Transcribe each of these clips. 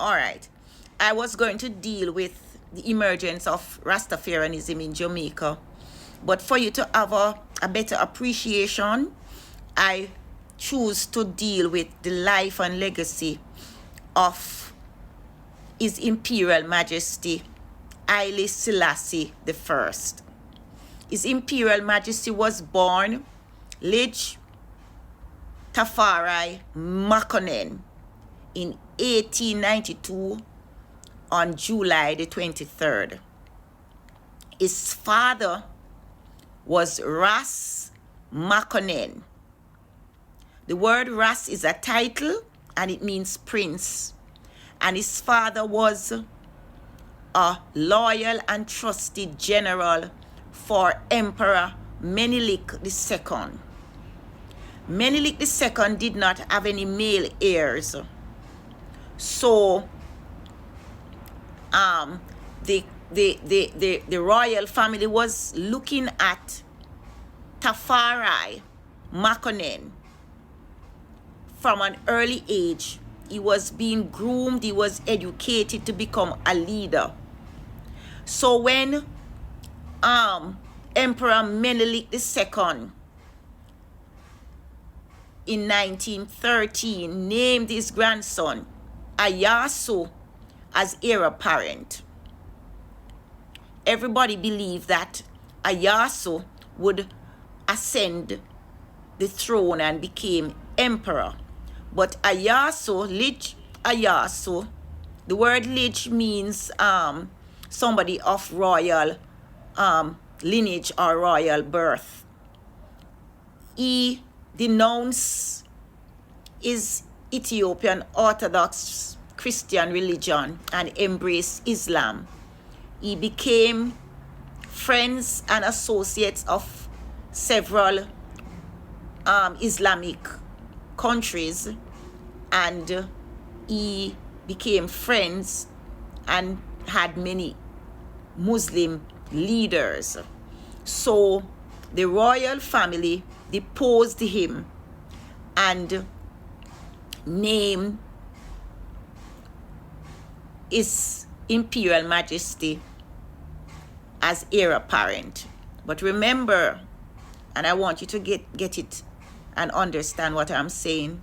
All right. I was going to deal with the emergence of Rastafarianism in Jamaica. But for you to have a better appreciation, I choose to deal with the life and legacy of His Imperial Majesty Haile Selassie I. His Imperial Majesty was born Lige Tafari Makonnen in 1892 on July the 23rd. His father was Ras Makonnen. The word Ras is a title and it means prince. And his father was a loyal and trusted general for Emperor Menelik II. Menelik II did not have any male heirs. So the royal family was looking at Tafari Makonnen from an early age. He was being groomed, he was educated to become a leader. So when Emperor Menelik II in 1913 named his grandson Iyasu as heir apparent, everybody believed that Iyasu would ascend the throne and became emperor. But Iyasu, Lige Iyasu, the word Lige means somebody of royal lineage or royal birth. He denounced his Ethiopian Orthodox Christian religion and embraced Islam. He became friends and associates of several Islamic countries, and he became friends and had many Muslim leaders. So the royal family deposed him and named His Imperial Majesty as heir apparent. But remember, and I want you to get it and understand what I'm saying,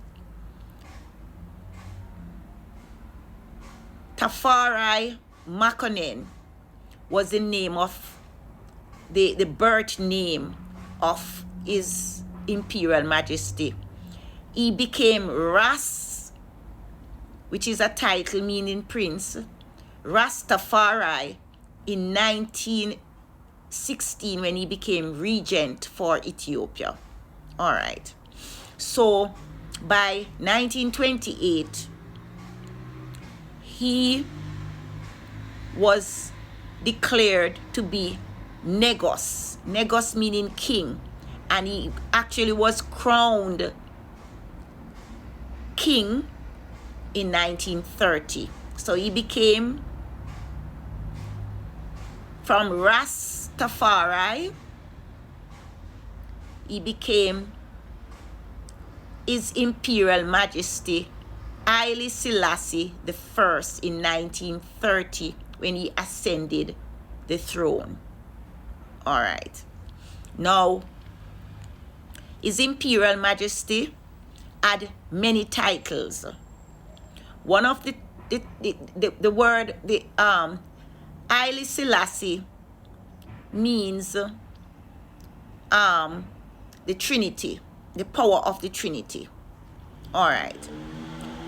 Tafari Makonnen was the name of the birth name of His Imperial Majesty. He became Ras, which is a title meaning prince, Rastafari, in 1916 when he became regent for Ethiopia. All right. So by 1928, he was declared to be Negos. Negos meaning king. And he actually was crowned king in 1930. So he became from Rastafari, he became His Imperial Majesty Haile Selassie I in 1930 when he ascended the throne. All right. Now, His Imperial Majesty had many titles. One of the word Haile Selassie means the Trinity, the power of the Trinity. All right.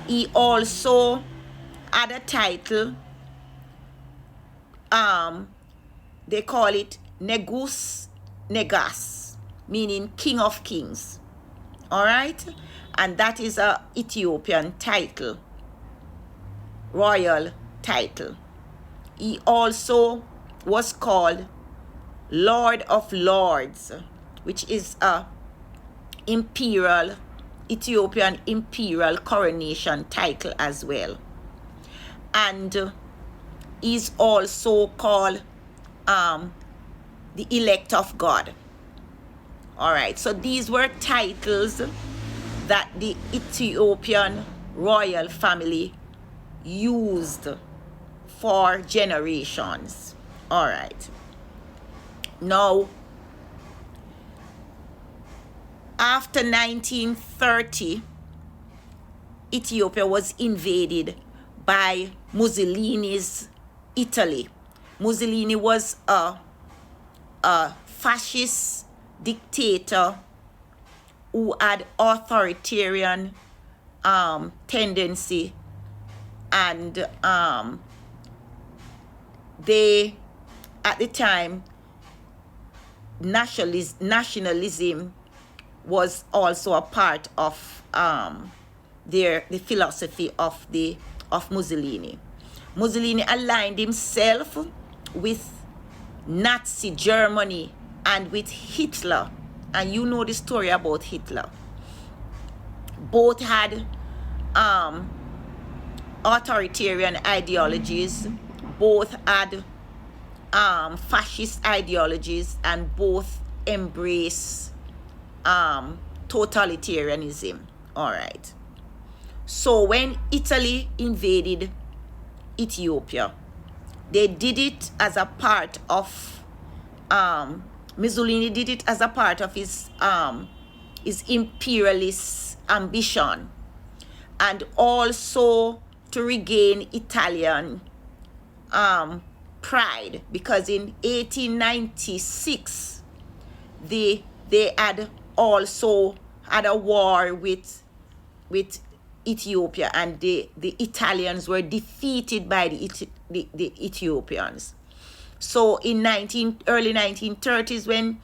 He also had a title, they call it Negus Negas, meaning King of Kings. All right. And that is a Ethiopian title, royal title. He also was called Lord of Lords, which is a Ethiopian imperial coronation title as well. And he's also called the elect of God. All right, so these were titles that the Ethiopian royal family used for generations. All right. Now, after 1930, Ethiopia was invaded by Mussolini's Italy. Mussolini was a fascist dictator who had authoritarian tendency, and they, at the time, nationalism was also a part of the philosophy of Mussolini. Mussolini aligned himself with Nazi Germany and with Hitler, and you know the story about Hitler. Both had authoritarian ideologies, both had fascist ideologies, and both embrace totalitarianism. All right. So when Italy invaded Ethiopia, they did it as a part of Mussolini did it as a part of his imperialist ambition, and also to regain Italian pride, because in 1896 they had also had a war with Ethiopia, and the Italians were defeated by the Ethiopians. So in early 1930s, when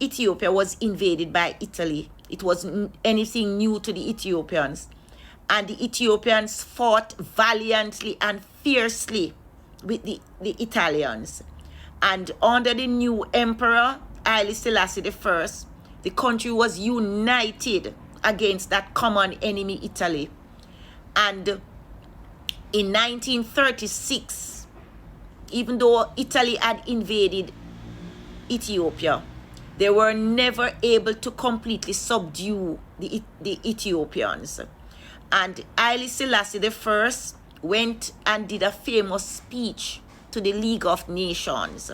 Ethiopia was invaded by Italy, it wasn't anything new to the Ethiopians, and the Ethiopians fought valiantly and fiercely with the Italians. And under the new emperor Haile Selassie I, the country was united against that common enemy, Italy. And in 1936, even though Italy had invaded Ethiopia, they were never able to completely subdue the Ethiopians. And Haile Selassie I went and did a famous speech to the League of Nations.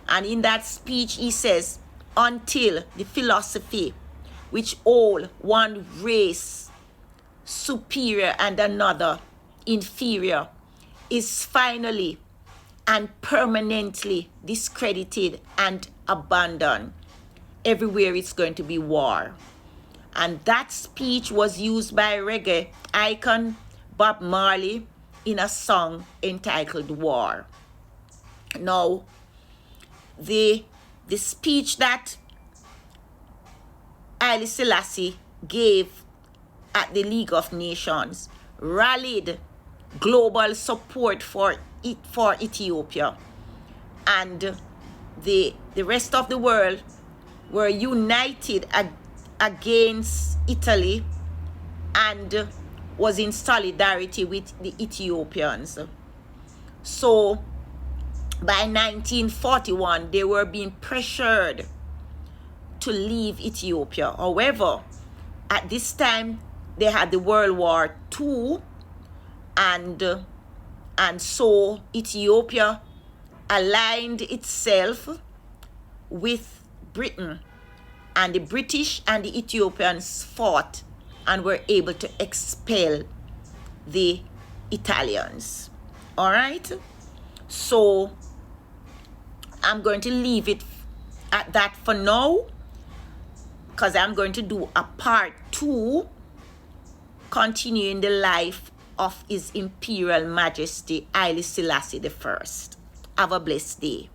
And in that speech he says, until the philosophy which all one race superior and another inferior is finally and permanently discredited and abandoned, everywhere it's going to be war. And that speech was used by reggae icon Bob Marley in a song entitled War. Now, the speech that Haile Selassie gave at the League of Nations rallied global support for Ethiopia, and the rest of the world were united against Italy and was in solidarity with the Ethiopians. So by 1941 they were being pressured to leave Ethiopia. However, at this time they had the World War II, and so Ethiopia aligned itself with Britain, and the British and the Ethiopians fought and were able to expel the Italians. All right, so I'm going to leave it at that for now, because I'm going to do a part 2 continuing the life of His Imperial Majesty Haile Selassie I. Have a blessed day.